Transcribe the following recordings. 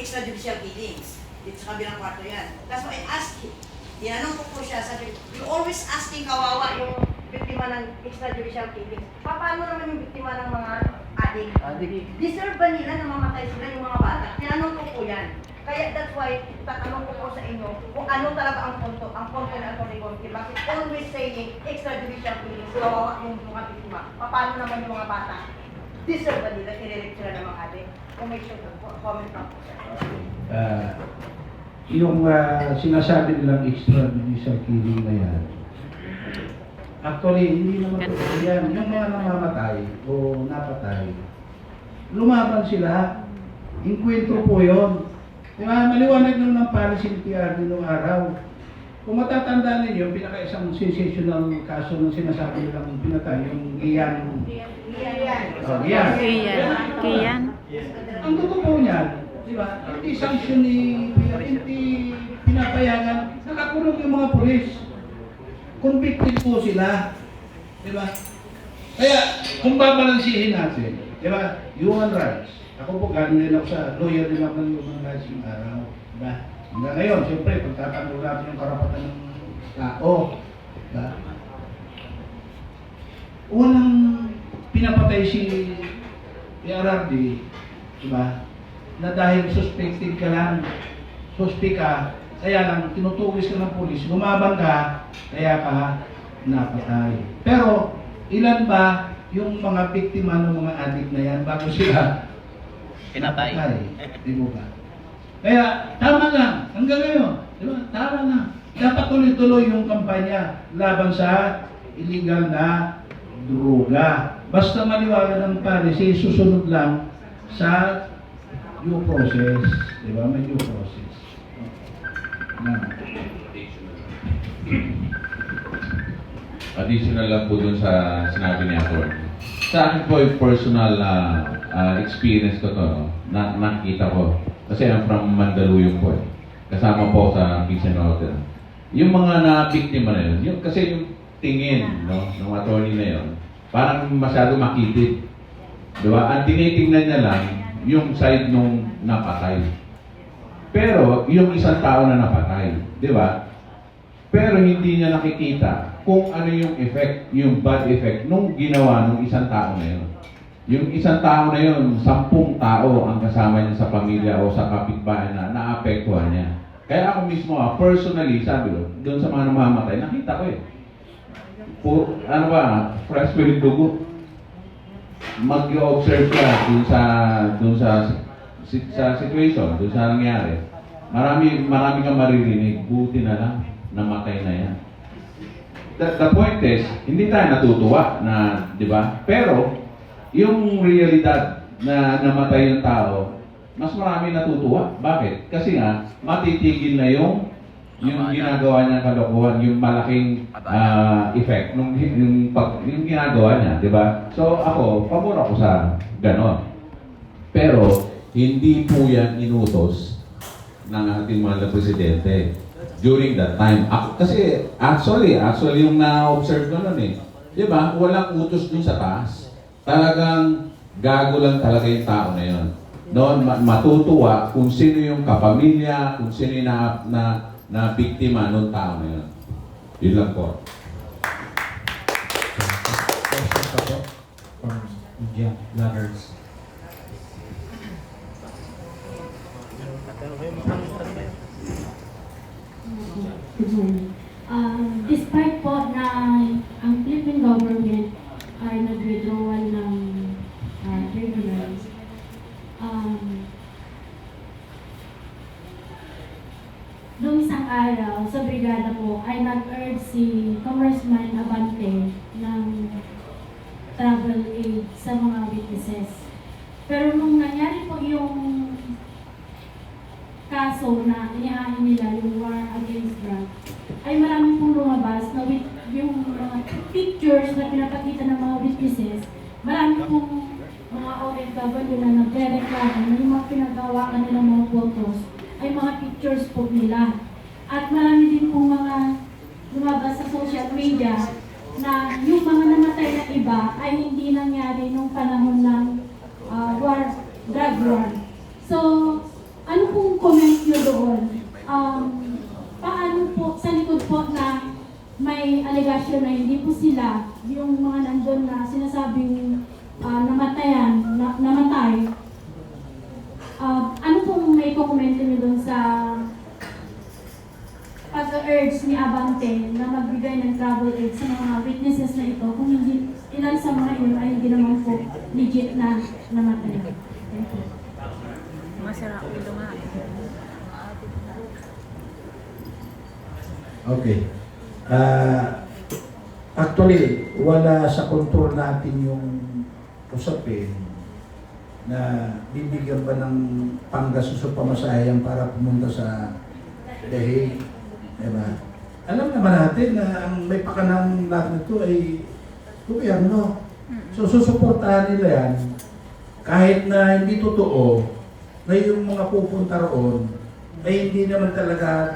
extrajudicial killings. Dito sa kabilang kwarto yan. That's why I asked him. Tinanong ko po siya, sabi, you always asking kawawa yung biktima ng extrajudicial killings. Paano naman yung biktima ng mga adik? Deserve ba nila na mamatay sila yung mga bata? Tinanong ko po yan. Kaya that's why, tatanong ko po sa inyo kung ano talaga ang punto ng Atty. Gontiel. Bakit always saying extrajudicial killings, kawawa yung mga biktima? Paano naman yung mga bata? Deserve ba nila, i-relate sila ng mga adik? Kung may sure po, comment lang po siya. Yung sinasabi nilang extrajudicial killing na yan, actually, hindi naman po yan. Yung mga namamatay o napatay, lumaban sila. Inkwentro po yun. Diba, maliwanag naman ng policy ng PRD noong araw. Kung matatandaan ninyo, pinaka-isang sensational kaso ng sinasabi nilang pinatay, yung Gian. Kian. Ang totoo po niyan, di ba? Hindi sanction ni hindi pinapayagan, nakakulong yung mga pulis. Convicted po sila. Di ba? Kaya, kung babalansihin natin, di ba? Human rights. Ako po, galing din ako sa lawyer din ako ng human rights yung araw. Di ba? Hanggang ngayon, siyempre, pagtatanong natin yung karapatan ng tao. Di ba? Walang pinapatay si PRRD, di ba? Na dahil suspected ka lang, suspect ka, kaya lang tinutugis ka ng pulis, lumaban ka, kaya ka napatay. Pero ilan ba yung mga biktima ng mga adik na yan bago sila pinatay? Di mo ba? Kaya tama lang, hanggang ngayon, di ba? Tama na. Dapat tuloy-tuloy yung kampanya laban sa illegal na droga. Basta maliwanag ng policy, susunod lang sa due process, di ba? May due process. Additional lang po dun sa sinabi ni Atty. Sa akin po yung personal experience ko to, no? Nakita ko. Kasi I'm from Mandaluyong po eh. Kasama po sa peace and order. Yung mga na-biktima na yun, kasi yung tingin ng attorney na yun, parang masyado makitid. Diba? Ang tinitingnan niya lang, yung side nung napatay. Pero, yung isang tao na napatay, di ba? Pero hindi niya nakikita kung ano yung effect, yung bad effect nung ginawa ng isang tao na yun. Yung isang tao na yun, 10 tao ang kasama niya sa pamilya o sa kapitbahay na naapektuhan niya. Kaya ako mismo, personally, sabi ko, doon sa mga namamatay, nakita ko eh. Ano ba, fresh with dugo. Mag-observe ka dun sa situation, dun sa nangyari. Marami kang maririnig, buti na lang, namatay na yan. The point is, hindi tayo natutuwa na, di ba? Pero, yung realidad na namatay yung tao, mas marami natutuwa. Bakit? Kasi nga, matitigil na yung ginagawa niya kalokohan, yung malaking effect yung ginagawa niya, di ba? So ako, pabor ako sa ganon. Pero hindi po yan inutos ng ating mga presidente during that time. Kasi actually yung na-observe ko nun eh, di ba? Walang utos dun sa taas. Talagang gago lang talaga yung tao na yun. Noon matutuwa kung sino yung kapamilya, kung sino yung na biktima nung tao na yun. Yun lang po. Questions pa po from media vloggers. Good morning. Despite po na ang Philippine government ay nag-withdrawal ng criminals, noong isang araw, sa brigada po, ay nag-urge si Congressman Abante ng travel aid sa mga witnesses. Pero nung nangyari po yung kaso na inihain nila yung war against drugs, ay marami pong lumabas na yung mga pictures na pinapakita ng mga witnesses, marami pong mga OFW na nagre-reklamo na yung mga pinagawa kanilang mga photos ay mga pictures po nila. At marami din pong mga lumabas sa social media na yung mga namatay na iba ay hindi nangyari nung panahon ng drug war. So, ano po pong comment nyo doon, paano po, sa likod po na may allegation na hindi po sila, yung mga nandun na sinasabing namatay, ano pong may kukomento nyo doon sa pag-urge ni Abante na magbigay ng travel aid sa mga witnesses na ito kung hindi, ilan sa mga iyon ay hindi naman po legit na namatay. Thank you. Masarap ulo nga. Okay. Actually, wala sa control natin yung usapin na bibigyan ba ng panggastos o pamasahe para pumunta sa The Hague. Diba? Alam naman natin na ang may pakanang lahat nito ay gobyerno. So, susuportahan nila yan kahit na hindi totoo na yung mga pupunta roon ay hindi naman talaga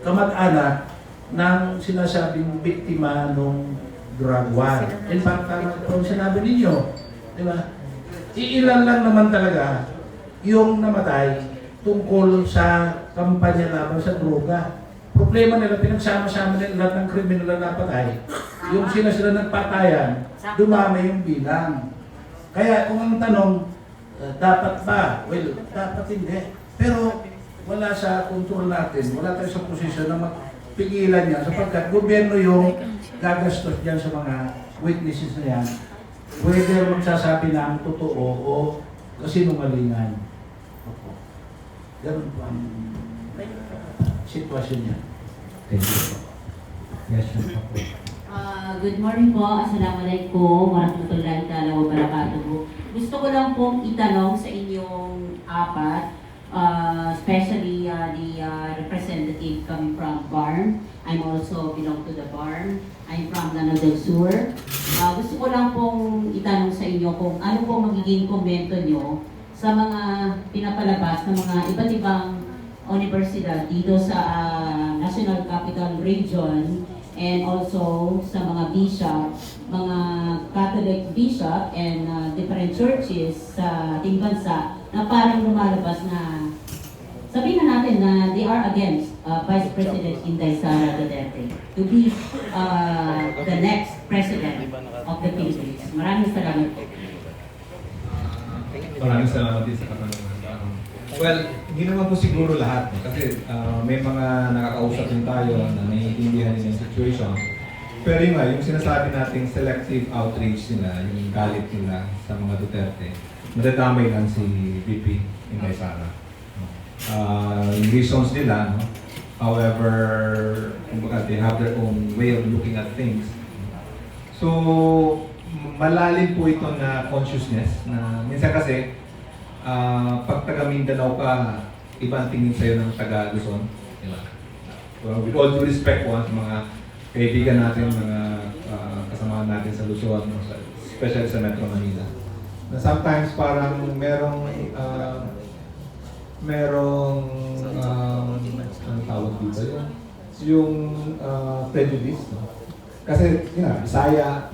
kamag-anak ng sinasabing biktima ng drug war. In fact, kung sinabi ninyo, di ba? Iilan lang naman talaga yung namatay tungkol sa kampanya laban sa droga. Problema nila, pinagsama-sama nila lahat ng kriminal na napatay. Yung sila nagpatayan, dumami yung bilang. Kaya kung ang tanong, dapat ba? Well, dapat hindi. Pero wala sa control natin, wala tayo sa posisyon na magpigilan yan sapagkat gobyerno yung gagastos dyan sa mga witnesses na yan. Pwede magsasabi na ang totoo o kasinungalingan. Ganun po ang sitwasyon niya. Thank you. Yes, sir. Good morning po. Assalamualaikum warahmatullahi taala wabarakatuh. Gusto ko lang pong itanong sa inyong apat, especially the representative coming from BARM. I'm also belong to the BARM. I'm from Lanao del Sur. Gusto ko lang pong itanong sa inyo kung ano pong magiging komento nyo sa mga pinapalabas ng mga iba't ibang universidad dito sa National Capital Region and also sa mga bishop, mga Catholic bishop and different churches sa ating bansa na parang lumalabas na sabihin na natin na they are against Vice President Inday Sara Duterte to be the next president of the Philippines. Maraming salamat po. Maraming salamat din sa katanungan. Well, hindi naman po siguro lahat. Kasi may mga nakakausap din tayo na naiintindihan din yung situation. Pero yun nga, yung sinasabi nating selective outrage nila, yung galit nila sa mga Duterte, madadamay lang si VP Inday Sara. Yung reasons nila, no? However, kumbaga, they have their own way of looking at things. So, malalim po ito na consciousness na minsan kasi pag taga Mindanao ka, ibang tingin sa'yo ng taga Luzon. Diba? Well, with all due respect po sa mga kaibigan natin, mga kasamahan natin sa Luzon, especially sa Metro Manila. Na sometimes parang merong anong tawag dito yun? Yung prejudice. No? Kasi, Bisaya,